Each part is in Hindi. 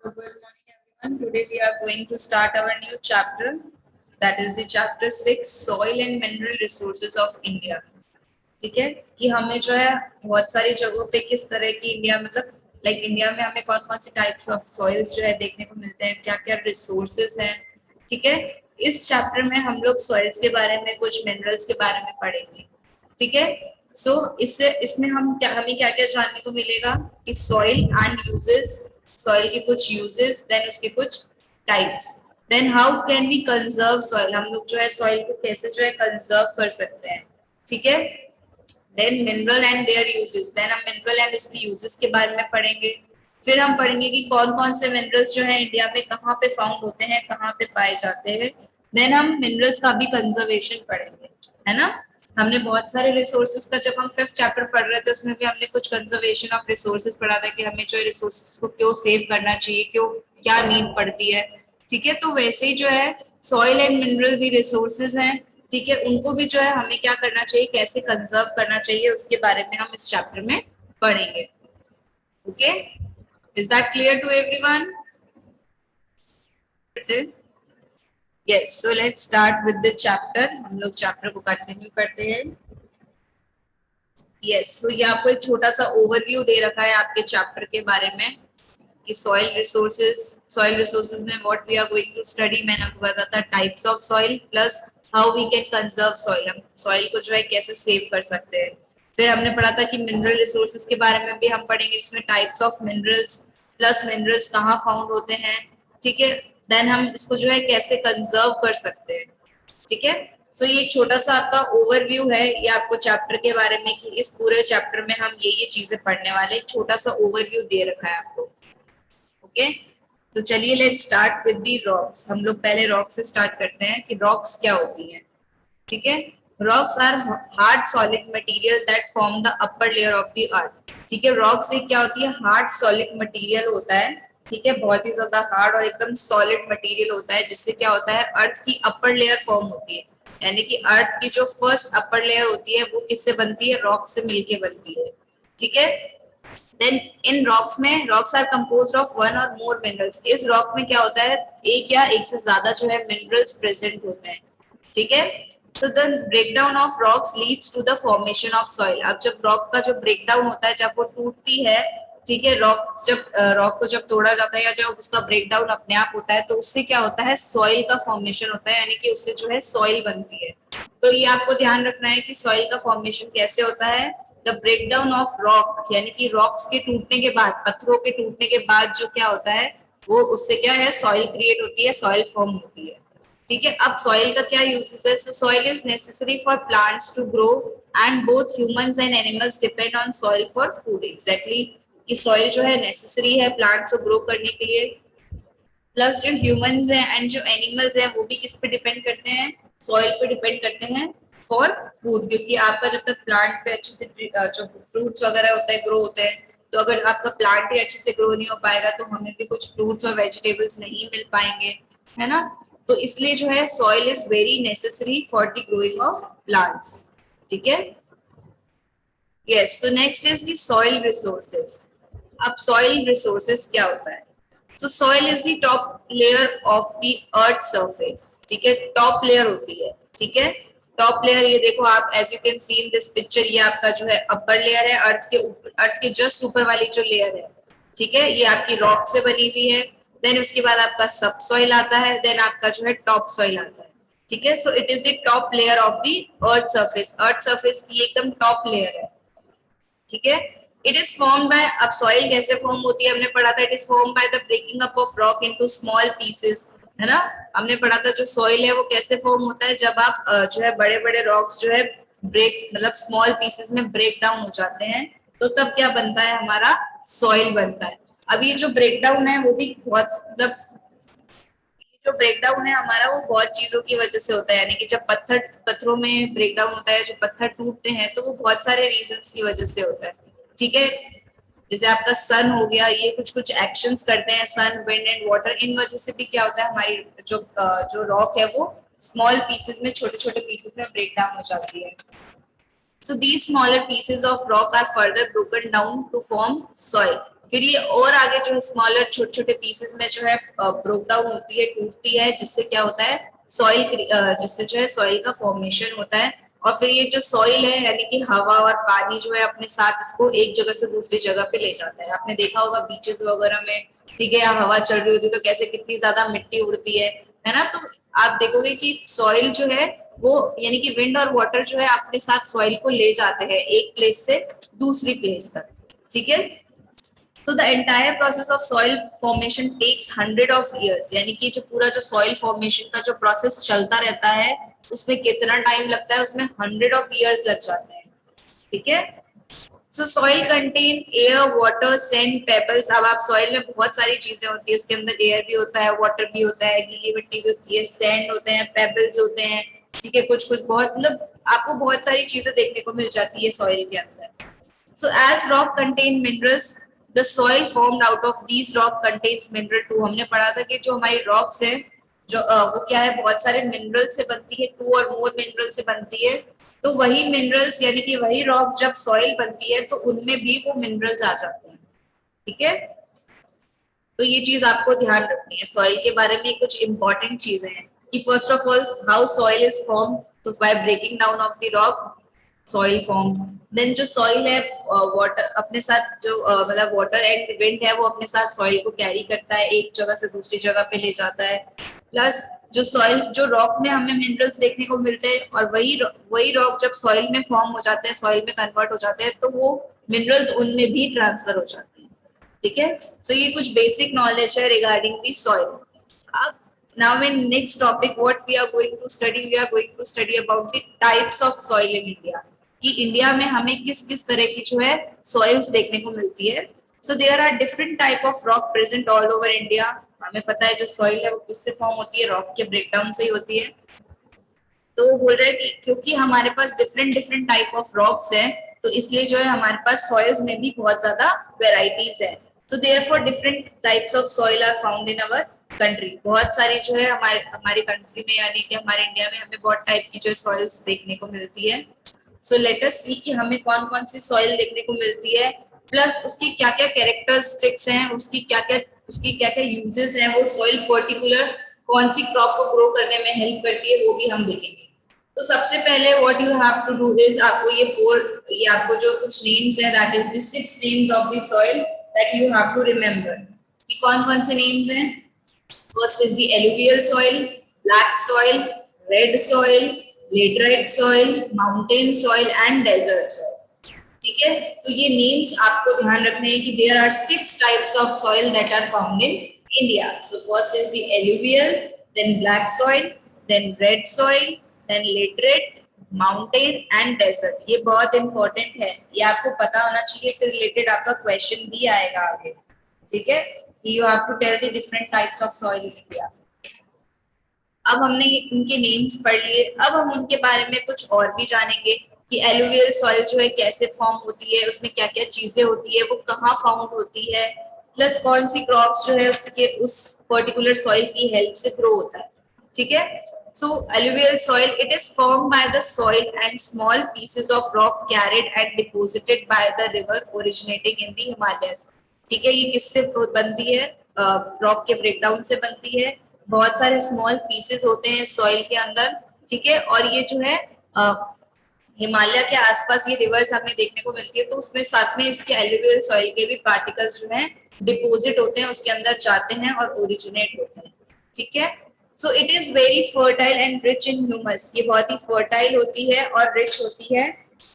Good morning, everyone. Today we are going to start our new chapter, that is the chapter 6, Soil and Mineral Resources of India. ठीक है कि हमें जो है बहुत सारी जगहों पे किस तरह की इंडिया मतलब लाइक इंडिया में हमें कौन कौन से टाइप्स ऑफ सॉइल्स जो है देखने को मिलते हैं, क्या क्या रिसोर्सेज हैं. ठीक है, इस चैप्टर में हम लोग सॉइल्स के बारे में, कुछ मिनरल्स के बारे में पढ़ेंगे. ठीक है, सो इसमें हमें क्या क्या जानने को मिलेगा कि सॉइल एंड यूजेस, सॉइल के कुछ यूजेस, देन उसके कुछ types, then how can we conserve soil, हम लोग जो है सॉइल को कैसे जो है कंजर्व कर सकते हैं. ठीक है, then mineral and their uses, then हम मिनरल एंड उसकी यूजेस के बारे में पढ़ेंगे. फिर हम पढ़ेंगे कि कौन कौन से मिनरल्स जो है इंडिया में कहाँ पे फाउंड होते हैं, कहाँ पे पाए जाते हैं. देन हम मिनरल्स का भी कंजर्वेशन पढ़ेंगे, है ना. हमने बहुत सारे रिसोर्सेज का, जब हम 5th चैप्टर पढ़ रहे थे उसमें भी हमने कुछ कंजर्वेशन ऑफ रिसोर्सेज पढ़ा था कि हमें जो रिसोर्सेज को क्यों सेव करना चाहिए, क्यों, क्या नीड पड़ती है. ठीक है, तो वैसे ही जो है सॉइल एंड मिनरल भी रिसोर्सेज हैं. ठीक है, उनको भी जो है हमें क्या करना चाहिए, कैसे कंजर्व करना चाहिए, उसके बारे में हम इस चैप्टर में पढ़ेंगे. Okay, is that clear to everyone? Yes, so let's start with the chapter. हम लोग चैप्टर को कंटिन्यू करते हैं. यस, सो ये आपको एक छोटा सा ओवरव्यू दे रखा है आपके चैप्टर के बारे में कि सॉइल रिसोर्सेज में what we are going to study. मैंने आपको बताया था types of soil plus how we can conserve soil, हम सॉइल को जो है कैसे सेव कर सकते हैं. फिर हमने पढ़ा था कि मिनरल रिसोर्सेज के बारे में भी हम पढ़ेंगे, जिसमें types of minerals plus minerals कहाँ फाउंड होते हैं. ठीक है, देन हम इसको जो है कैसे कंजर्व कर सकते हैं. ठीक है, सो ये एक छोटा सा आपका ओवरव्यू है ये आपको चैप्टर के बारे में कि इस पूरे चैप्टर में हम ये चीजें पढ़ने वाले. एक छोटा सा ओवरव्यू दे रखा है आपको. ओके, तो चलिए let's start with the rocks. हम लोग पहले रॉक से स्टार्ट करते हैं कि रॉक्स क्या होती हैं. ठीक है, rocks are hard solid material that form the upper layer of the earth. ठीक है, रॉक्स एक क्या होती है, हार्ड सॉलिड मटेरियल होता है. ठीक है, बहुत ही ज्यादा हार्ड और एकदम सॉलिड मटेरियल होता है, जिससे क्या होता है अर्थ की अपर लेयर फॉर्म होती है. यानी कि अर्थ की जो फर्स्ट अपर लेयर होती है वो किससे बनती है, रॉक से मिलके बनती है. ठीक है, देन इन रॉक्स में, rocks are composed of one और मोर मिनरल्स. इस रॉक में क्या होता है, एक या एक से ज्यादा जो है मिनरल्स प्रेजेंट होते हैं. ठीक है, so the breakdown of rocks leads to the formation of soil. अब जब रॉक का जो ब्रेकडाउन होता है, जब वो टूटती है, ठीक है, रॉक को जब तोड़ा जाता है या जब उसका ब्रेकडाउन अपने आप होता है, तो उससे क्या होता है, सॉइल का फॉर्मेशन होता है, यानी कि उससे जो है सॉइल बनती है. तो ये आपको ध्यान रखना है कि सॉइल का फॉर्मेशन कैसे होता है. द ब्रेकडाउन ऑफ रॉक, यानी कि रॉक्स के टूटने के बाद, पत्थरों के टूटने के बाद जो क्या होता है, वो उससे क्या है, सॉइल क्रिएट होती है, सॉइल फॉर्म होती है. ठीक है, अब सॉइल का क्या यूजेस है. So soil is necessary for plants to grow and both humans and animals depend on soil for food. Exactly, कि सॉइल जो है नेसेसरी है प्लांट्स को ग्रो करने के लिए, प्लस जो ह्यूमंस हैं एंड जो एनिमल्स हैं वो भी किस पे डिपेंड करते हैं, सॉइल पे डिपेंड करते हैं फॉर फूड. क्योंकि आपका जब तक प्लांट पे अच्छे से जो फ्रूट्स वगैरह होता है ग्रो होते हैं, तो अगर आपका प्लांट ही अच्छे से ग्रो नहीं हो पाएगा तो हमें भी कुछ फ्रूट्स और वेजिटेबल्स नहीं मिल पाएंगे, है ना. तो इसलिए जो है soil is very necessary for the growing of plants. ठीक है, yes, so next is the soil resources. अब सॉइल रिसोर्सेज क्या होता है. So soil is the top layer of the earth surface. ठीक है, टॉप लेयर होती है. ठीक है, टॉप लेयर, ये देखो आप, as you can see in this picture, ये आपका जो है अपर लेयर है, अर्थ के ऊपर, अर्थ के जस्ट ऊपर वाली जो लेयर है. ठीक है, ये आपकी रॉक से बनी हुई है. देन उसके बाद आपका सब सॉइल आता है, देन आपका जो है टॉप सॉइल आता है. ठीक है, so it is the top layer of the earth surface. Earth surface की एकदम टॉप लेयर है. ठीक है, इट इज फॉर्म बाय, अब सॉइल कैसे फॉर्म होती है हमने पढ़ा था. It is form by the breaking up of rock into small pieces, है ना. हमने पढ़ा था जो सॉइल है वो कैसे फॉर्म होता है, जब आप जो है बड़े बड़े रॉक्स जो है ब्रेक, मतलब स्मॉल पीसेस में ब्रेक डाउन हो जाते हैं, तो तब क्या बनता है, हमारा सॉइल बनता है. अब ये जो ब्रेक डाउन है वो भी बहुत, मतलब जो ब्रेकडाउन है हमारा वो बहुत चीजों की वजह से होता है. यानी कि जब पत्थरों में ब्रेकडाउन होता है, जो पत्थर टूटते हैं, तो वो बहुत सारे रीजंस की वजह से होता है. ठीक है, जैसे आपका सन हो गया, ये कुछ कुछ एक्शंस करते हैं, सन, विंड एंड वाटर, इन वजह से भी क्या होता है, हमारी जो रॉक है वो स्मॉल पीसेस में, छोटे छोटे पीसेस में ब्रेक डाउन हो जाती है. So these smaller pieces of rock are further broken down to form soil. फिर ये और आगे जो है स्मॉलर छोटे छोटे पीसेस में जो है ब्रोक डाउन होती है, टूटती है, जिससे क्या होता है सॉइल, जिससे जो है सॉइल का फॉर्मेशन होता है। और फिर ये जो सॉइल है यानी कि हवा और पानी जो है अपने साथ इसको एक जगह से दूसरी जगह पे ले जाता है। आपने देखा होगा बीचेस वगैरह में, ठीक है, हवा चल रही होती है तो कैसे कितनी ज्यादा मिट्टी उड़ती है ना। तो आप देखोगे कि सॉइल जो है वो यानी कि विंड और वाटर जो है अपने साथ सॉइल को ले जाते हैं एक प्लेस से दूसरी प्लेस तक, ठीक है। तो the entire process of soil formation takes 100 of years, यानी कि जो पूरा जो सॉइल फॉर्मेशन का जो प्रोसेस चलता रहता है उसमें कितना टाइम लगता है, उसमें 100 of years लग जाते हैं, ठीक है। So soil contain air, water, sand, pebbles. अब आप सॉइल में बहुत सारी चीजें होती है, उसके अंदर एयर भी होता है, वाटर भी होता है, गीली मिट्टी भी होती है, सैंड होते हैं, पेबल्स होते हैं, ठीक है, कुछ कुछ बहुत मतलब आपको बहुत सारी चीजें देखने को मिल जाती है सॉइल के अंदर। So as rock contain minerals, the soil formed out of these rock contains mineral too। हमने पढ़ा था कि जो हमारी rocks है जो वो क्या है बहुत सारे मिनरल से बनती है, 2 और मोर मिनरल से बनती है। तो वही मिनरल्स यानी कि वही रॉक जब सॉइल बनती है तो उनमें भी वो मिनरल्स आ जाते हैं, ठीक है। तो ये चीज आपको ध्यान रखनी है, सॉइल के बारे में कुछ इंपॉर्टेंट चीजें हैं कि first of all how soil is form, तो by breaking down of the rock soil form. Then जो सॉइल है वाटर अपने साथ जो मतलब वाटर एंड विंड है वो अपने साथ सॉइल को कैरी करता है, एक जगह से दूसरी जगह पे ले जाता है। प्लस जो सॉइल जो रॉक में हमें मिनरल्स देखने को मिलते हैं और वही रॉक जब सॉइल में फॉर्म हो जाते हैं, सॉइल में कन्वर्ट हो जाते हैं, तो वो मिनरल्स उनमें भी ट्रांसफर हो जाते हैं, ठीक है। सो ये कुछ बेसिक नॉलेज है रिगार्डिंग दी सॉइल। अब now in next topic what we are going to study about the types of soil in India, कि इंडिया में हमें किस किस तरह की जो है सॉइल्स देखने को मिलती है। So there are different type of rock present all over India. हमें पता है जो सॉइल है वो किससे फॉर्म होती है, रॉक के ब्रेकडाउन से ही होती है। तो वो बोल रहे हैं कि क्योंकि हमारे पास different different type of rocks है तो इसलिए जो है हमारे पास सॉइल्स में भी बहुत ज्यादा वेराइटीज है। So therefore different types of soil are found in our country. बहुत सारी जो है हमारी कंट्री में यानी कि हमारे इंडिया में हमें बहुत टाइप की जो सॉइल्स देखने को मिलती है। सो लेट अस सी कि हमें कौन कौन सी सॉइल देखने को मिलती है, प्लस उसकी क्या क्या कैरेक्टरिस्टिक्स हैं, उसकी क्या क्या यूजेस हैं, वो सॉइल पर्टिकुलर कौन सी क्रॉप को ग्रो करने में हेल्प करती है वो भी हम देखेंगे। तो सबसे पहले what you have to do is आपको ये आपको जो कुछ नेम्स है that is the 6 names of the soil that you have to remember कि कौन कौन से नेम्स हैं। First is the alluvial soil, black soil, red soil, laterite soil, mountain soil and desert soil, ठीक है। तो ये नेम्स आपको ध्यान रखने हैं कि there are 6 types of soil that are found in India. So first is the alluvial, then black soil, then red soil, then laterite, mountain and desert. ये बहुत इंपॉर्टेंट है, ये आपको पता होना चाहिए, इससे रिलेटेड आपका क्वेश्चन भी आएगा आगे, ठीक है। You have to tell the different types of soil in India. अब हमने इनके नेम्स पढ़ लिए, अब हम उनके बारे में कुछ और भी जानेंगे कि एलुवियल सॉइल जो है कैसे फॉर्म होती है, उसमें क्या क्या चीजें होती है, वो कहाँ फाउंड होती है, प्लस कौन सी क्रॉप्स जो है उसके उस पर्टिकुलर सॉइल की हेल्प से ग्रो होता है, ठीक है। So alluvial soil, it is formed by the soil and small pieces of rock carried and deposited by the river originating in the Himalayas। ठीक है, ये किससे बनती है, रॉक के ब्रेकडाउन से बनती है। बहुत सारे स्मॉल पीसेस होते हैं सॉइल के अंदर, ठीक है, और ये जो है हिमालय के आसपास ये रिवर्स हमें देखने को मिलती है, तो उसमें साथ में इसके एलुवियल सॉइल के भी पार्टिकल्स जो हैं डिपोजिट होते हैं, उसके अंदर जाते हैं और ओरिजिनेट होते हैं, ठीक है। So it is very fertile and rich in humus, ये बहुत ही फर्टाइल होती है और रिच होती है,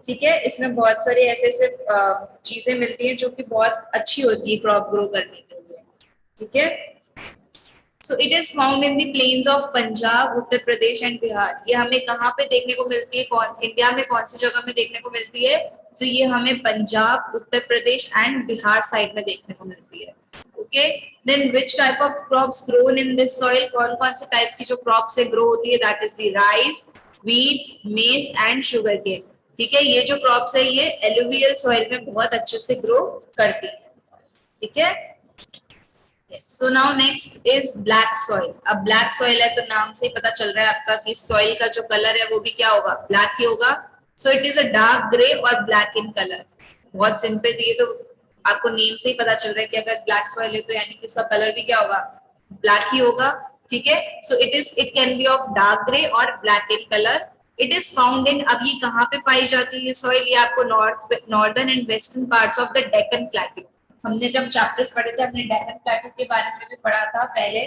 ठीक है। इसमें बहुत सारे ऐसे ऐसे चीजें मिलती हैं जो कि बहुत अच्छी होती है क्रॉप ग्रो करने के लिए, ठीक है। So it is found in the plains of Punjab, Uttar Pradesh and Bihar. ये हमें कहाँ पे देखने को मिलती है, कौन इंडिया में कौन सी जगह में देखने को मिलती है, तो ये हमें पंजाब, उत्तर प्रदेश एंड बिहार साइड में देखने को मिलती है, okay. Then which type of crops grown in this soil, कौन कौन से टाइप की जो क्रॉप से ग्रो होती है, that is the rice, wheat, मेज एंड शुगर केन, ठीक है। ये जो क्रॉप्स है ये एलुवियल सॉइल में बहुत अच्छे से ग्रो करती है, ठीक है। So now next is black soil. अब ब्लैक सॉइल है तो नाम से ही पता चल रहा है आपका कि सॉइल का जो कलर है वो भी क्या होगा, ब्लैक ही होगा। सो it is a dark grey और ब्लैक इन कलर, बहुत सिंपल, ये तो आपको नेम से ही पता चल रहा है कि अगर ब्लैक सॉइल है तो यानी कि उसका कलर भी क्या होगा, ब्लैक ही होगा, ठीक है। So it can be of dark grey और black in colour. It is found in, अब ये कहाँ पे पाई जाती है सॉइल, ये आपको northern and western parts of the Deccan प्लेटू। हमने जब चैप्टर्स पढ़े थे हमने डेक्कन प्लेटू के बारे में भी पढ़ा था पहले,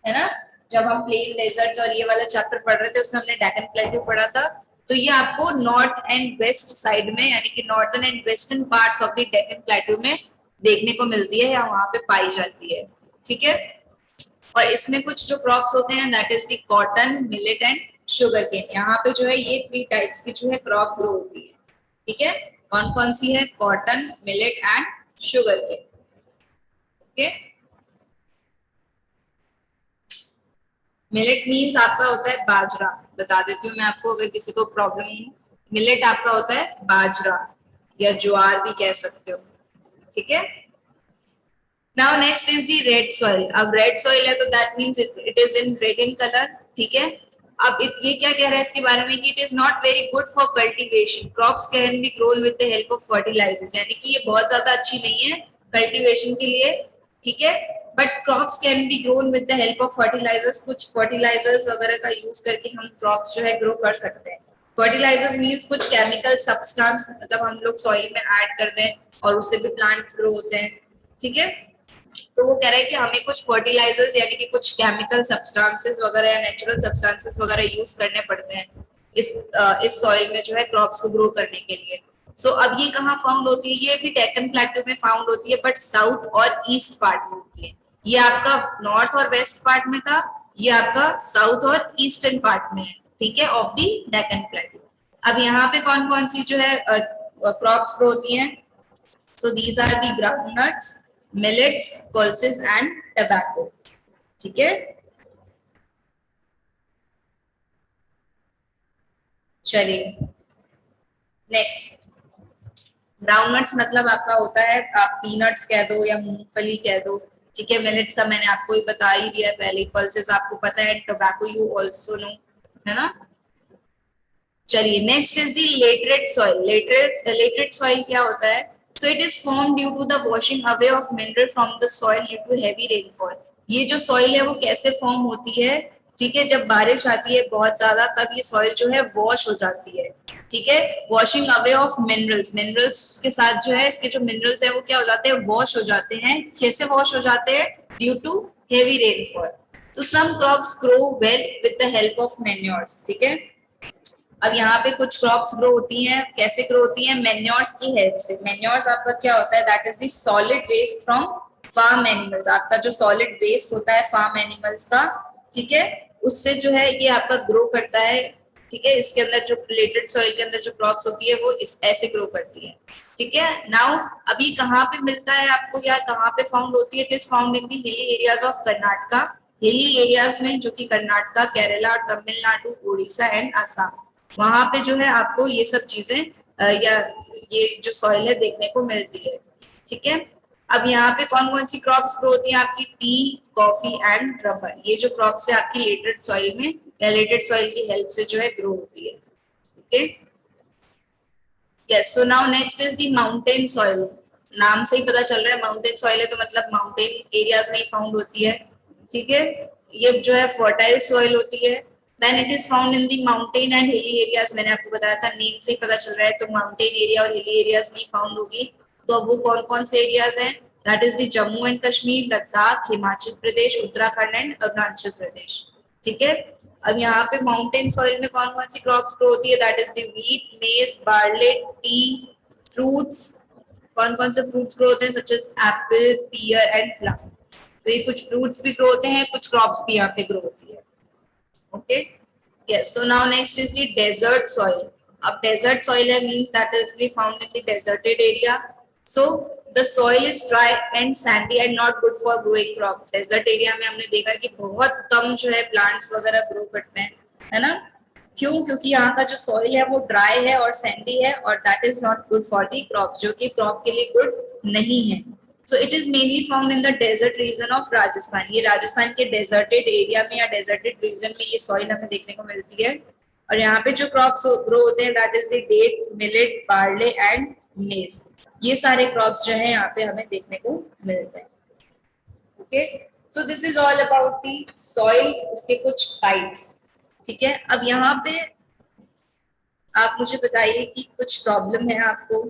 है ना, जब हम प्लेन डेजर्ट्स और ये वाला चैप्टर पढ़ रहे थे उसमें हमने डेक्कन प्लेटू पढ़ा था। तो ये आपको नॉर्थ एंड वेस्ट साइड में यानी कि northern and western parts of the Deccan प्लेटू में देखने को मिलती है या वहां पे पाई जाती है, ठीक है। और इसमें कुछ जो क्रॉप्स होते हैं that is the cotton, millet and sugarcane. यहाँ पे जो है ये 3 टाइप्स की जो है क्रॉप ग्रो होती है, ठीक है। कौन कौन सी है, cotton, millet and sugarcane, okay. Millet means आपका होता है बाजरा, बता देती हूँ मैं आपको अगर किसी को प्रॉब्लम नहीं। मिलेट आपका होता है बाजरा या ज्वार भी कह सकते हो, ठीक है। Now next is the red soil. अब रेड सॉइल है तो that means it is in red in colour, ठीक है। अब ये क्या कह रहा है इसके बारे में कि it is not very good for cultivation, crops can be grown with the help of fertilisers, यानी कि ये बहुत ज्यादा अच्छी नहीं है कल्टीवेशन के लिए, ठीक है। But crops can be grown with the help of fertilisers, कुछ फर्टिलाइजर्स वगैरह का यूज करके हम क्रॉप्स जो है ग्रो कर सकते हैं। फर्टिलाइजर्स मीन्स कुछ केमिकल सब्सटेंस, मतलब हम लोग सॉइल में ऐड कर दें और उससे भी प्लांट्स ग्रो होते हैं, ठीक है। तो वो कह रहे हैं कि हमें कुछ फर्टिलाइजर्स यानी कि कुछ केमिकल सब्सटेंसेस वगैरह या नेचुरल सब्सटेंसेस वगैरह यूज करने पड़ते हैं इस सॉइल में जो है क्रॉप्स को ग्रो करने के लिए। सो अब ये कहाँ फाउंड होती है, ये भी डेक्कन प्लेटू में फाउंड होती है बट साउथ और ईस्ट पार्ट में होती है। ये आपका नॉर्थ और वेस्ट पार्ट में था, ये आपका साउथ और ईस्टर्न पार्ट में है, ठीक है, ऑफ दी डेक्कन प्लेटू। अब यहाँ पे कौन कौन सी जो है क्रॉप्स ग्रो होती हैं, so these are the groundnuts, millets, pulses and tobacco, ठीक है। चलिए नेक्स्ट, ग्राउंडनट्स मतलब आपका होता है, आप पीनट्स कह दो या मूंगफली कह दो, ठीक है। मिलेट्स का मैंने आपको ही बता ही दिया पहले, पल्सेस आपको पता है, टबैको यू आल्सो नो, है ना। चलिए next is the laterite soil. Laterite soil क्या होता है, so it is formed due to the washing away of mineral from the soil due to heavy rainfall। ये जो सॉइल है वो कैसे फॉर्म होती है, ठीक है, जब बारिश आती है बहुत ज्यादा तब ये सॉइल जो है वॉश हो जाती है, ठीक है। Washing away of minerals, minerals के साथ जो है इसके जो मिनरल्स है वो क्या हो जाते हैं, वॉश हो जाते हैं। कैसे वॉश हो जाते हैं, ड्यू टू हेवी रेनफॉल। तो some crops grow well with the help of manures, ठीक है। अब यहाँ पे कुछ क्रॉप्स ग्रो होती हैं, कैसे ग्रो होती हैं, मैन्योर्स की हेल्प से। मैन्योर्स आपका क्या होता है, that is the solid waste from farm animals, आपका जो सॉलिड वेस्ट होता है फार्म एनिमल्स का, ठीक है, उससे जो है ये आपका ग्रो करता है, ठीक है। इसके अंदर जो रिलेटेड सॉइल के अंदर जो क्रॉप्स होती है वो इस ऐसे ग्रो करती है, ठीक है। नाउ अभी कहाँ पे मिलता है आपको या कहाँ पे फाउंड होती है, it is found in the hilly areas of Karnataka, hilly areas में जो कि कर्नाटका, केरला और तमिलनाडु, उड़ीसा एंड असम, वहां पे जो है आपको ये सब चीजें या ये जो सॉइल है देखने को मिलती है, ठीक है। अब यहाँ पे कौन कौन सी क्रॉप्स ग्रो होती है आपकी, टी, कॉफी एंड रबर, ये जो क्रॉप्स है आपकी लेटेड सॉइल में या लेटेड सॉइल की हेल्प से जो है ग्रो होती है, okay. Yes, so now next is the mountain soil. नाम से ही पता चल रहा है माउंटेन सॉइल है तो मतलब माउंटेन एरियाज में ही फाउंड होती है, ठीक है। ये जो है फर्टाइल सॉइल होती है, then it is found in the mountain and hilly areas. मैंने आपको बताया था नेम से ही पता चल रहा है, तो माउंटेन एरिया और हिली एरियाज में फाउंड होगी। तो अब वो कौन कौन से एरियाज हैं, that is the Jammu and Kashmir, Ladakh, Himachal Pradesh, Uttarakhand and Arunachal Pradesh, ठीक है। अब यहाँ पे माउंटेन सॉइल में कौन कौन सी क्रॉप्स ग्रो होती है, that is the wheat, maize, barley, tea, fruits. कौन कौन से फ्रूट्स ग्रो होते हैं, such as apple, pear and plum. तो ये कुछ फ्रूट्स भी ग्रो होते हैं, कुछ क्रॉप्स भी यहाँ पे ग्रो होती है, okay. Yes, so now next is the desert soil. अब desert soil है means that is be found in the deserted area, so the soil is dry and sandy and not good for growing crop। desert area में हमने देखा कि बहुत कम जो है plants वगैरह grow करते हैं, है ना। क्यों, क्योंकि यहाँ का जो soil है वो dry है और sandy है और that is not good for the crops, जो कि crop के लिए good नहीं है। So it is mainly found in the desert region of Rajasthan। ये राजस्थान के deserted area में या deserted region में ये soil हमें देखने को मिलती है। और यहाँ पे जो crops grow होते हैं that is the date, millet, barley and maize। ये सारे क्रॉप्स जो है यहाँ पे हमें देखने को मिलते हैं। Okay, so this is all about the soil, उसके कुछ टाइप्स। ठीक है, अब यहाँ पे आप मुझे बताइए कि कुछ प्रॉब्लम है आपको।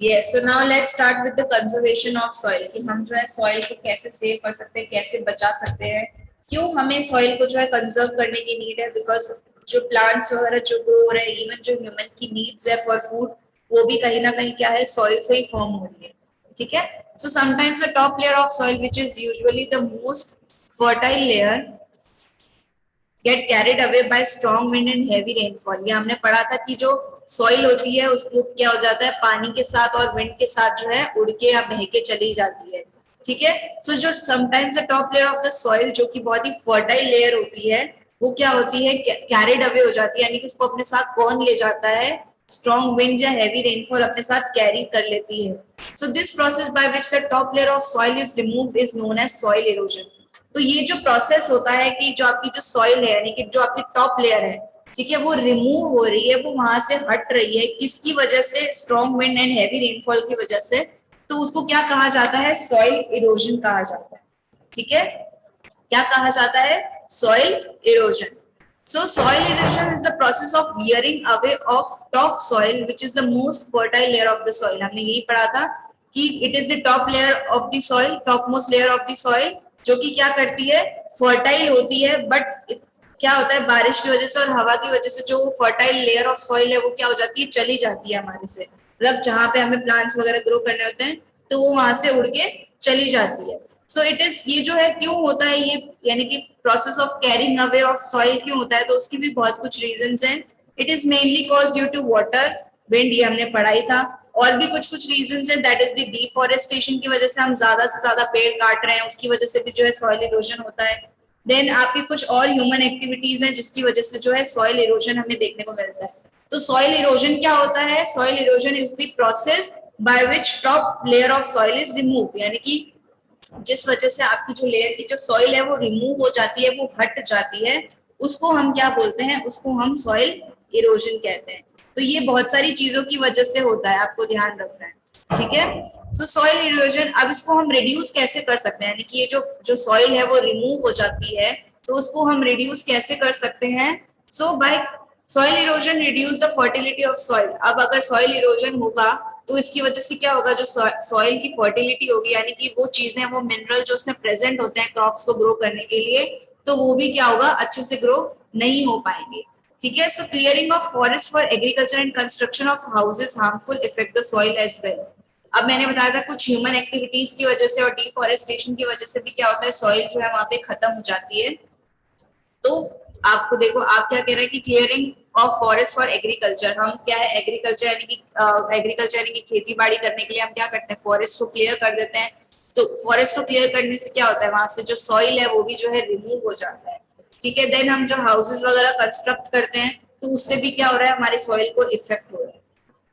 Yes, so now let's start with the conservation of soil कि हम जो है सॉइल को कैसे सेव कर सकते हैं, कैसे बचा सकते हैं, क्यों हमें सॉइल को जो है कंजर्व करने की नीड है, बिकॉज जो प्लांट्स वगैरह जो ग्रो हो रहे हैं, इवन जो ह्यूमन की नीड्स है फॉर फूड, वो भी कहीं ना कहीं क्या है, सॉइल से ही फॉर्म हो रही है। ठीक है, so sometimes the top layer of soil which is usually the most fertile layer get carried away by strong wind and heavy rainfall. ये हमने पढ़ा था कि जो सॉइल होती है उसको क्या हो जाता है, पानी के साथ और विंड के साथ जो है उड़ के या बह के चली जाती है। ठीक है, सो जो sometimes the top layer of the soil जो कि बहुत ही फर्टाइल लेयर होती है, वो क्या होती है, कैरिड अवे हो जाती है, यानी कि उसको अपने साथ कौन ले जाता है, स्ट्रॉन्ग विंड या हैवी रेनफॉल अपने साथ कैरी कर लेती है। So this process by which the top layer of soil is removed is known as soil erosion. तो ये जो प्रोसेस होता है कि जो आपकी जो सॉइल है, यानी कि जो आपकी टॉप लेयर है, ठीक है, वो रिमूव हो रही है, वो वहां से हट रही है, किसकी वजह से, strong wind and heavy rainfall की वजह से। तो उसको क्या कहा जाता है, सॉइल इरोजन कहा जाता है। ठीक है, क्या कहा जाता है, soil erosion. So soil erosion is the process of wearing away of top soil, which is the most fertile layer of the soil. हमने यही पढ़ा था कि it is the top layer of the soil, topmost layer of the soil, जो कि क्या करती है, फर्टाइल होती है, बट क्या होता है, बारिश की वजह से और हवा की वजह से जो फर्टाइल लेयर ऑफ सॉइल है वो क्या हो जाती है, चली जाती है हमारे से, मतलब जहां पे हमें प्लांट्स वगैरह ग्रो करने होते हैं तो वो वहां से उड़ के चली जाती है। सो इट इज, ये जो है क्यों होता है ये, यानी कि process of carrying away of soil क्यों होता है, तो उसकी भी बहुत कुछ रीजंस हैं। It is mainly cause due to water, wind, ये हमने पढ़ा ही था, और भी कुछ कुछ रीजंस हैं, दैट इज द डिफॉरेस्टेशन की वजह से हम ज्यादा से ज्यादा पेड़ काट रहे हैं, उसकी वजह से भी जो है सॉइल इरोजन होता है। देन आपकी कुछ और ह्यूमन एक्टिविटीज हैं जिसकी वजह से जो है सॉइल इरोजन हमें देखने को मिलता है। तो सॉइल इरोजन क्या होता है, soil erosion is the process by which top layer of soil is remove, यानी कि जिस वजह से आपकी जो लेयर की जो सॉइल है वो रिमूव हो जाती है, वो हट जाती है, उसको हम क्या बोलते हैं, उसको हम सॉइल इरोजन कहते हैं। तो ये बहुत सारी चीजों की वजह से होता है, आपको ध्यान रखना है। ठीक है, तो सॉइल इरोजन, अब इसको हम रिड्यूस कैसे कर सकते हैं, यानी कि ये जो सॉइल है वो रिमूव हो जाती है, तो उसको हम रिड्यूस कैसे कर सकते हैं। So by soil erosion reduce the fertility of soil. अब अगर सॉइल इरोजन होगा तो इसकी वजह से क्या होगा, जो सॉइल की फर्टिलिटी होगी, यानी कि वो चीजें, वो मिनरल जो उसमें प्रेजेंट होते हैं क्रॉप्स को ग्रो करने के लिए, तो वो भी क्या होगा, अच्छे से ग्रो नहीं हो पाएंगे। ठीक है, so clearing of forest for agriculture and construction of houses harmful effect the soil as well. अब मैंने बताया था कुछ ह्यूमन एक्टिविटीज की वजह से और डिफॉरेस्टेशन की वजह से भी क्या होता है, सॉइल जो है वहां पे खत्म हो जाती है। तो आपको देखो, आप क्या कह रहे हैं कि clearing of forest for agriculture, हम क्या है, एग्रीकल्चर यानी कि खेती बाड़ी करने के लिए हम क्या करते हैं, फॉरेस्ट को क्लियर कर देते हैं। तो फॉरेस्ट को क्लियर करने से क्या होता है, वहां से जो सॉइल है वो भी जो है रिमूव हो जाता है। ठीक है, देन हम जो हाउसेज वगैरह कंस्ट्रक्ट करते हैं तो उससे भी क्या हो रहा है, हमारे सॉइल को इफेक्ट हो रहा है।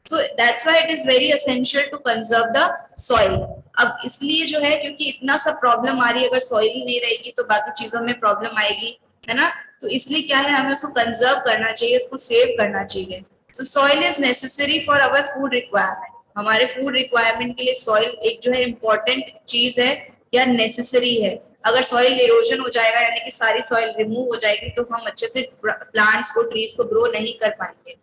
So that's why it is very essential to conserve the soil. अब इसलिए जो है, क्योंकि इतना सा प्रॉब्लम आ रही है, अगर सॉइल ही नहीं रहेगी तो बाकी चीजों में प्रॉब्लम आएगी, है ना। तो इसलिए क्या है, हमें उसको कंजर्व करना चाहिए, इसको सेव करना चाहिए। सो soil is necessary for our food requirement. हमारे फूड रिक्वायरमेंट के लिए सॉइल एक जो है इम्पोर्टेंट चीज है या नेसेसरी है। अगर सॉइल इरोजन हो जाएगा, यानी कि सारी सॉइल रिमूव हो जाएगी, तो हम अच्छे से प्लांट्स को, ट्रीज को ग्रो नहीं कर पाएंगे।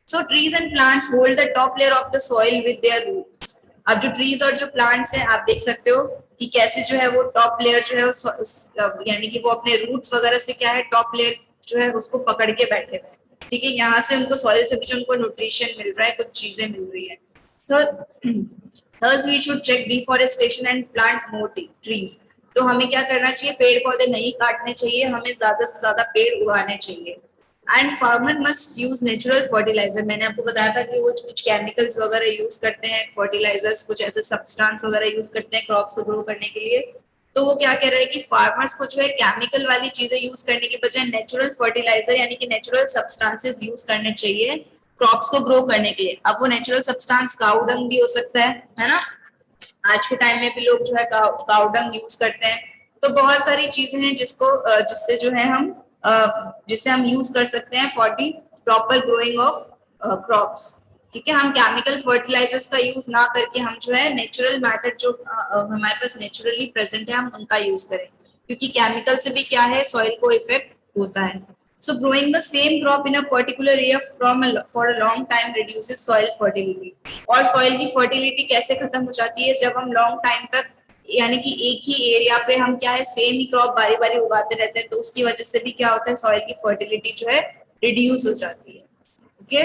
So trees and plants hold the top layer of the soil with their roots. अब जो ट्रीज और जो प्लांट्स हैं, आप देख सकते हो कि कैसे जो है वो टॉप लेयर जो है, यानी कि वो अपने रूट्स वगैरह से क्या है, टॉप लेयर जो है उसको पकड़ के बैठे हुए हैं। ठीक है, यहाँ से उनको सॉइल से भी जो उनको न्यूट्रिशन मिल रहा है, कुछ चीजें मिल रही है। तो thus we should check deforestation and plant more trees. तो हमें क्या करना चाहिए, पेड़ पौधे नहीं काटने चाहिए, हमें ज्यादा से ज्यादा पेड़ उगाने चाहिए। And farmer must use natural fertiliser. मैंने आपको बताया था कि वो कुछ केमिकल्स वगैरह यूज करते हैं, फर्टिलाइजर्स, कुछ ऐसे सब्सटेंस वगैरह यूज करते हैं क्रॉप्स को ग्रो करने के लिए। तो वो क्या कह रहे हैं कि फार्मर्स को जो है केमिकल वाली चीजें यूज करने के बजाय नेचुरल फर्टिलाइजर यानी कि नेचुरल सब्सटेंसेस यूज करने चाहिए क्रॉप्स को ग्रो करने के लिए। अब वो नेचुरल सब्सटेंस काऊ डंग भी हो सकता है ना। आज के टाइम में भी लोग जो है काऊ डंग यूज करते हैं। तो बहुत सारी चीजें हैं जिससे जो है हम जिसे हम यूज कर सकते हैं for the proper growing of crops. ठीक है, हम केमिकल फर्टिलाइजर्स का यूज ना करके हम जो है नेचुरल मेथड जो हमारे पास नेचुरली प्रेजेंट है हम उनका यूज करें, क्योंकि केमिकल से भी क्या है सॉइल को इफेक्ट होता है। सो growing the same crop in a particular area for a long time reduces soil fertility. और सॉइल की फर्टिलिटी कैसे खत्म हो जाती है, जब हम लॉन्ग टाइम तक यानी कि एक ही एरिया पे हम क्या है सेम ही क्रॉप बारी बारी उगाते रहते हैं, तो उसकी वजह से भी क्या होता है सॉइल की फर्टिलिटी जो है रिड्यूस हो जाती है। Okay,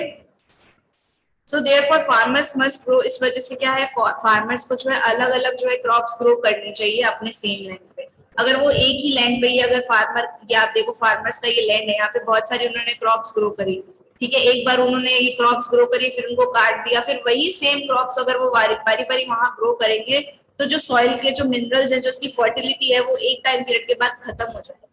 so therefore farmers must grow, इस वजह से क्या है फार्मर्स को जो है अलग अलग जो है क्रॉप्स ग्रो करनी चाहिए अपने सेम लैंड पे। अगर वो एक ही लैंड पे ही अगर फार्मर, या आप देखो फार्मर्स का ये लैंड है, यहाँ पे बहुत सारी उन्होंने क्रॉप्स ग्रो करी, ठीक है, एक बार उन्होंने ये क्रॉप्स ग्रो करी फिर उनको काट दिया, फिर वही सेम क्रॉप्स अगर वो बारी बारी वहां ग्रो करेंगे तो जो सॉइल के जो मिनरल्स है, जो उसकी फर्टिलिटी है, वो एक टाइम पीरियड के बाद खत्म हो जाएगी।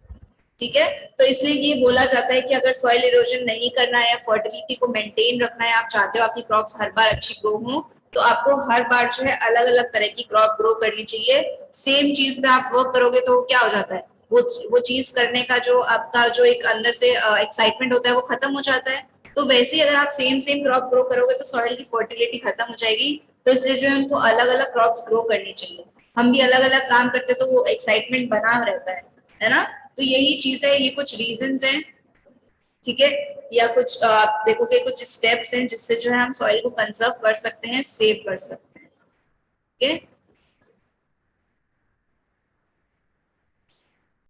ठीक है, तो इसलिए ये बोला जाता है कि अगर सॉइल इरोजन नहीं करना है या फर्टिलिटी को मेंटेन रखना है, आप चाहते हो आपकी क्रॉप्स हर बार अच्छी ग्रो हो, तो आपको हर बार जो है अलग अलग तरह की क्रॉप ग्रो करनी चाहिए। सेम चीज पे आप वर्क करोगे तो क्या हो जाता है, वो चीज करने का जो आपका जो एक अंदर से एक्साइटमेंट होता है वो खत्म हो जाता है। तो वैसे ही अगर आप सेम सेम क्रॉप ग्रो करोगे तो सॉइल की फर्टिलिटी खत्म हो जाएगी। तो इसलिए जो है उनको अलग अलग क्रॉप्स ग्रो करनी चाहिए। हम भी अलग अलग काम करते तो वो एक्साइटमेंट बना रहता है ना। तो यही चीज है, ये कुछ रीजंस हैं, ठीक है, या कुछ आप देखोगे कुछ स्टेप्स हैं जिससे जो है हम सॉइल को कंजर्व कर सकते हैं, सेव कर सकते हैं। ओके।